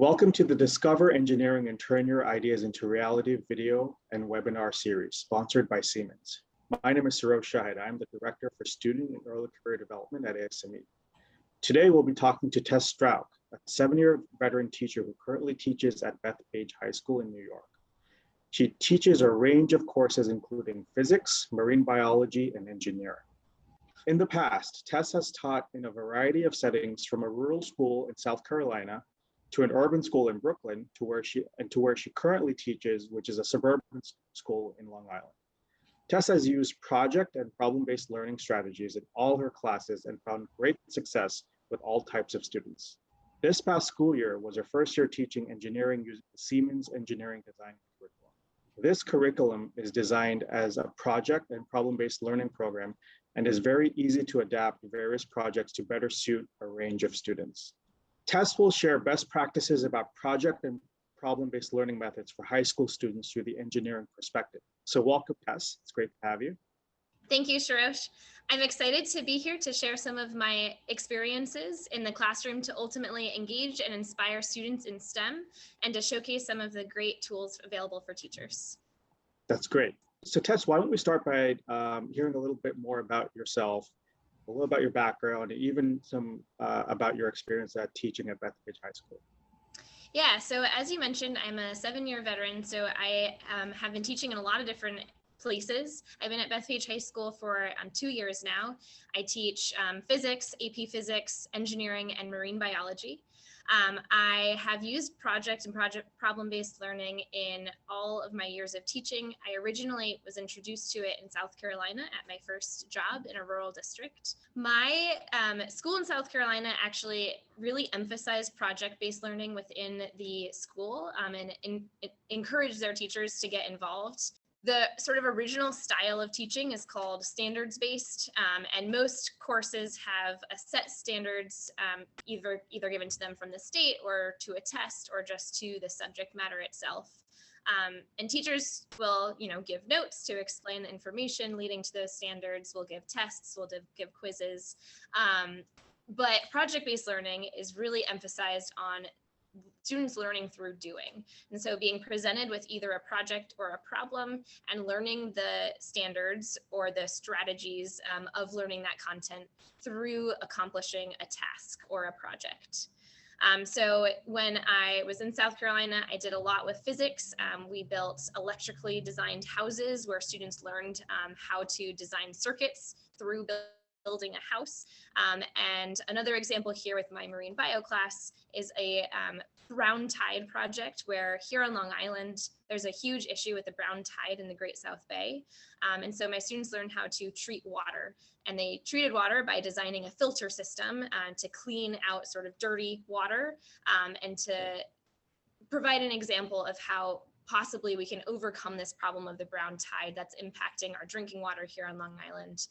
Welcome to the Discover Engineering and Turn Your Ideas into Reality video and webinar series sponsored by Siemens. My name is Tess Strauch. I'm the Director for Student and Early Career Development at ASME. Today, we'll be talking to Tess Strauch, a 7-year veteran teacher who currently teaches at BethPage High School in New York. She teaches a range of courses including physics, marine biology, and engineering. In the past, Tess has taught in a variety of settings from a rural school in South Carolina to an urban school in Brooklyn to where she currently teaches, which is a suburban school in Long Island. Tess has used project and problem-based learning strategies in all her classes and found great success with all types of students. This past school year was her first year teaching engineering using the Siemens Engineering Design curriculum. This curriculum is designed as a project and problem-based learning program and is very easy to adapt various projects to better suit a range of students. Tess will share best practices about project and problem-based learning methods for high school students through the engineering perspective. So welcome, Tess. It's great to have you. Thank you, Strauch. I'm excited to be here to share some of my experiences in the classroom to ultimately engage and inspire students in STEM and to showcase some of the great tools available for teachers. That's great. So Tess, why don't we start by hearing a little bit more about yourself, a little about your background, and even some about your experience at teaching at BethPage High School. Yeah, so as you mentioned, I'm a 7-year veteran, so I have been teaching in a lot of different places. I've been at BethPage High School for 2 years now. I teach physics, AP physics, engineering, and marine biology. I have used project problem-based learning in all of my years of teaching. I originally was introduced to it in South Carolina at my first job in a rural district. My school in South Carolina actually really emphasized project-based learning within the school and it encouraged their teachers to get involved. The sort of original style of teaching is called standards-based, and most courses have a set standards either given to them from the state or to a test or just to the subject matter itself. And teachers will, give notes to explain the information leading to those standards. We'll give tests, we'll give quizzes. But project-based learning is really emphasized on students learning through doing. And so being presented with either a project or a problem and learning the standards or the strategies of learning that content through accomplishing a task or a project. So when I was in South Carolina, I did a lot with physics. We built electrically designed houses where students learned how to design circuits through building a house. And another example here with my marine bio class is a brown tide project where here on Long Island, there's a huge issue with the brown tide in the Great South Bay. And so my students learned how to treat water, and they treated water by designing a filter system to clean out sort of dirty water and to provide an example of how possibly we can overcome this problem of the brown tide that's impacting our drinking water here on Long Island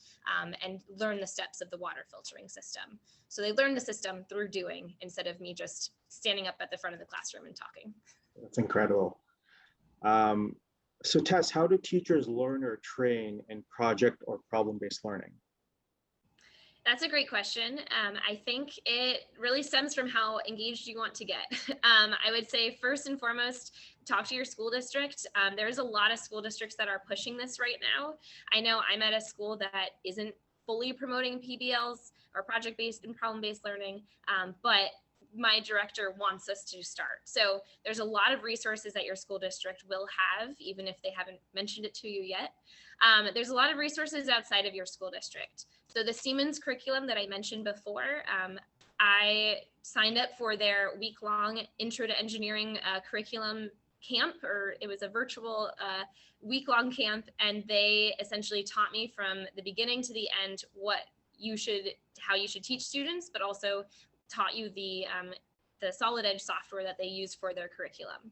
and learn the steps of the water filtering system. So they learned the system through doing instead of me just standing up at the front of the classroom and talking. That's incredible. So Tess, how do teachers learn or train in project or problem-based learning? That's a great question. I think it really stems from how engaged you want to get. I would say first and foremost, talk to your school district. There's a lot of school districts that are pushing this right now. I know I'm at a school that isn't fully promoting PBLs or project-based and problem-based learning, but my director wants us to start. So there's a lot of resources that your school district will have, even if they haven't mentioned it to you yet. There's a lot of resources outside of your school district. So the Siemens curriculum that I mentioned before, I signed up for their week-long Intro to Engineering curriculum camp, or it was a virtual week-long camp, and they essentially taught me from the beginning to the end how you should teach students, but also taught you the Solid Edge software that they use for their curriculum.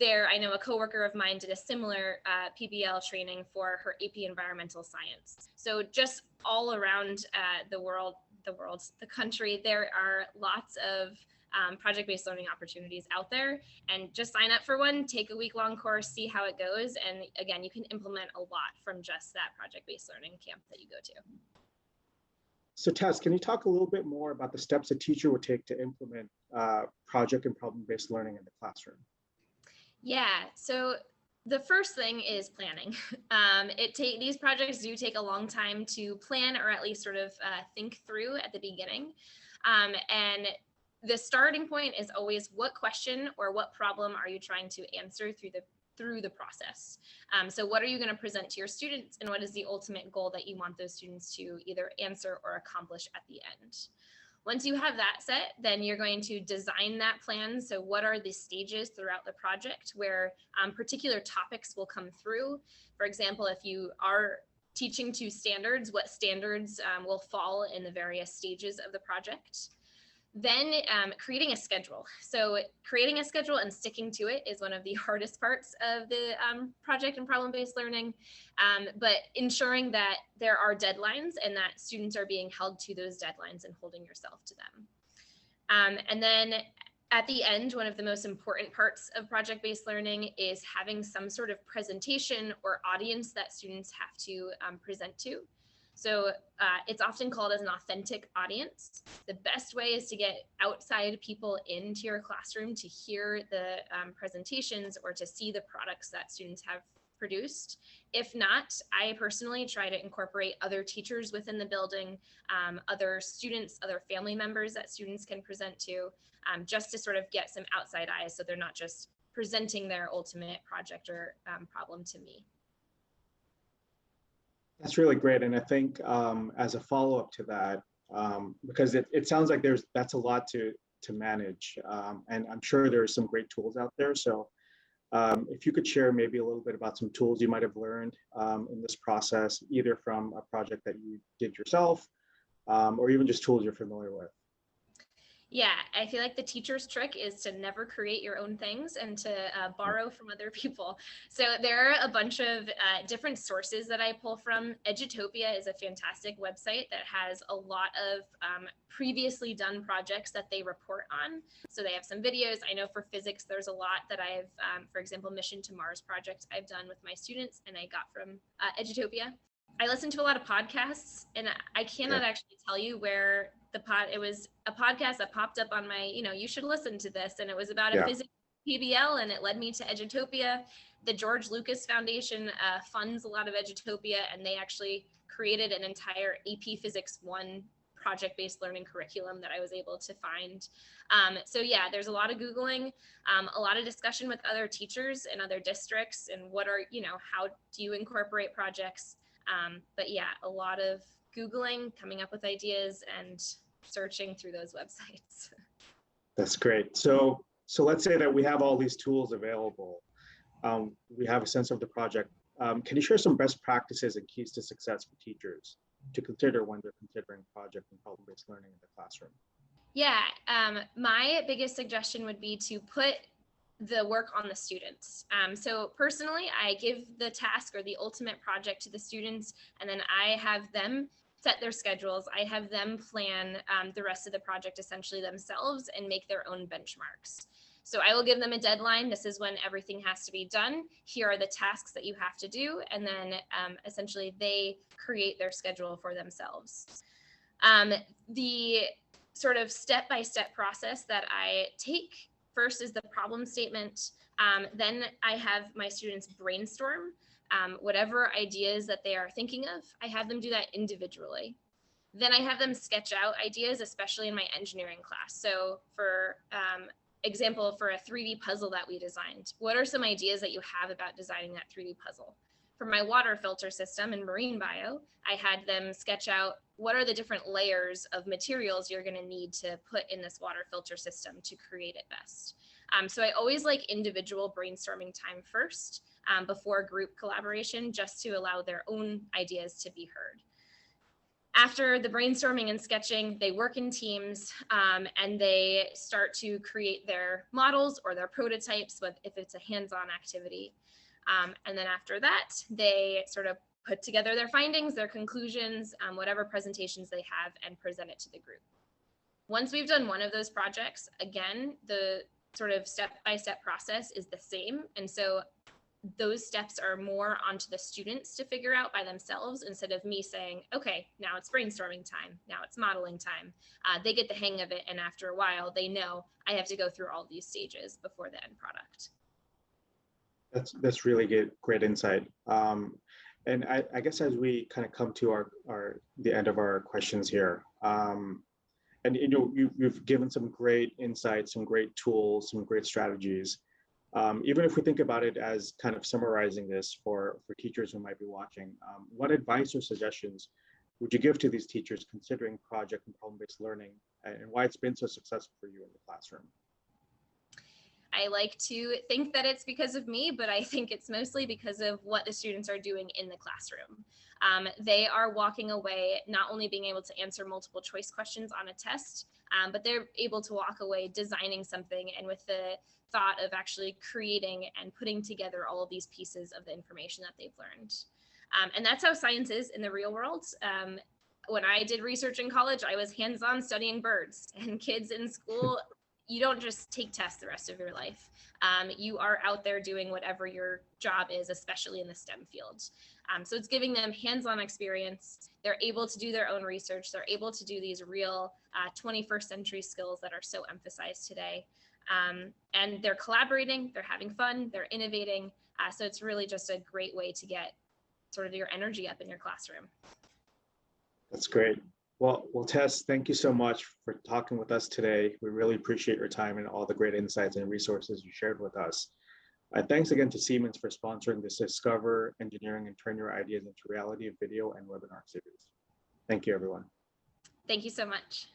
I know a coworker of mine did a similar PBL training for her AP Environmental Science. So just all around the country, there are lots of project-based learning opportunities out there, and just sign up for one, take a week-long course, see how it goes. And again, you can implement a lot from just that project-based learning camp that you go to. So Tess, can you talk a little bit more about the steps a teacher would take to implement project and problem-based learning in the classroom? Yeah, so the first thing is planning. These projects do take a long time to plan, or at least sort of think through at the beginning. And the starting point is always, what question or what problem are you trying to answer through the process? So what are you going to present to your students, and what is the ultimate goal that you want those students to either answer or accomplish at the end? Once you have that set, then you're going to design that plan. So what are the stages throughout the project where particular topics will come through? For example, if you are teaching to standards, what standards will fall in the various stages of the project? Then creating a schedule. So creating a schedule and sticking to it is one of the hardest parts of the project and problem-based learning, but ensuring that there are deadlines and that students are being held to those deadlines and holding yourself to them. And then at the end, one of the most important parts of project-based learning is having some sort of presentation or audience that students have to present to. So it's often called as an authentic audience. The best way is to get outside people into your classroom to hear the presentations or to see the products that students have produced. If not, I personally try to incorporate other teachers within the building, other students, other family members that students can present to, just to sort of get some outside eyes so they're not just presenting their ultimate project or problem to me. That's really great. And I think as a follow-up to that, because it sounds like that's a lot to manage. And I'm sure there's some great tools out there. So if you could share maybe a little bit about some tools you might have learned in this process, either from a project that you did yourself, or even just tools you're familiar with. Yeah, I feel like the teacher's trick is to never create your own things and to borrow from other people. So there are a bunch of different sources that I pull from. Edutopia is a fantastic website that has a lot of previously done projects that they report on. So they have some videos. I know for physics, there's a lot that I've, for example, Mission to Mars project I've done with my students and I got from Edutopia. I listen to a lot of podcasts, and I cannot actually tell you where it was a podcast that popped up on my, you should listen to this. And it was about a physics PBL, and it led me to Edutopia. The George Lucas Foundation funds a lot of Edutopia, and they actually created an entire AP Physics 1 project-based learning curriculum that I was able to find. So yeah, there's a lot of Googling, a lot of discussion with other teachers in other districts, and how do you incorporate projects? But yeah, a lot of Googling, coming up with ideas, and searching through those websites. That's great. So let's say that we have all these tools available. We have a sense of the project. Can you share some best practices and keys to success for teachers to consider when they're considering project and problem-based learning in the classroom? Yeah, my biggest suggestion would be to put the work on the students. So personally, I give the task or the ultimate project to the students, and then I have them set their schedules. I have them plan the rest of the project essentially themselves and make their own benchmarks. So I will give them a deadline. This is when everything has to be done. Here are the tasks that you have to do. And then essentially they create their schedule for themselves. The sort of step-by-step process that I take first is the problem statement. Then I have my students brainstorm whatever ideas that they are thinking of. I have them do that individually. Then I have them sketch out ideas, especially in my engineering class. So for example, for a 3D puzzle that we designed, what are some ideas that you have about designing that 3D puzzle? For my water filter system in marine bio, I had them sketch out what are the different layers of materials you're going to need to put in this water filter system to create it best. So I always like individual brainstorming time first before group collaboration, just to allow their own ideas to be heard. After the brainstorming and sketching, they work in teams and they start to create their models or their prototypes, if it's a hands-on activity. And then after that, they sort of put together their findings, their conclusions, whatever presentations they have, and present it to the group. Once we've done one of those projects, again, the sort of step-by-step process is the same. And so those steps are more onto the students to figure out by themselves instead of me saying, okay, now it's brainstorming time, now it's modeling time. They get the hang of it, and after a while they know I have to go through all these stages before the end product. That's really good, great insight. And I guess as we kind of come to the end of our questions here, and you've given some great insights, some great tools, some great strategies. Even if we think about it as kind of summarizing this for teachers who might be watching, what advice or suggestions would you give to these teachers considering project and problem-based learning, and why it's been so successful for you in the classroom? I like to think that it's because of me, but I think it's mostly because of what the students are doing in the classroom. They are walking away not only being able to answer multiple choice questions on a test, but they're able to walk away designing something and with the thought of actually creating and putting together all of these pieces of the information that they've learned. And that's how science is in the real world. When I did research in college, I was hands-on studying birds, and kids in school, you don't just take tests the rest of your life. You are out there doing whatever your job is, especially in the STEM field. So it's giving them hands-on experience. They're able to do their own research. They're able to do these real 21st century skills that are so emphasized today. And they're collaborating, they're having fun, they're innovating. So it's really just a great way to get sort of your energy up in your classroom. That's great. Well, Tess, thank you so much for talking with us today. We really appreciate your time and all the great insights and resources you shared with us. Thanks again to Siemens for sponsoring this Discover Engineering and Turn Your Ideas into Reality video and webinar series. Thank you, everyone. Thank you so much.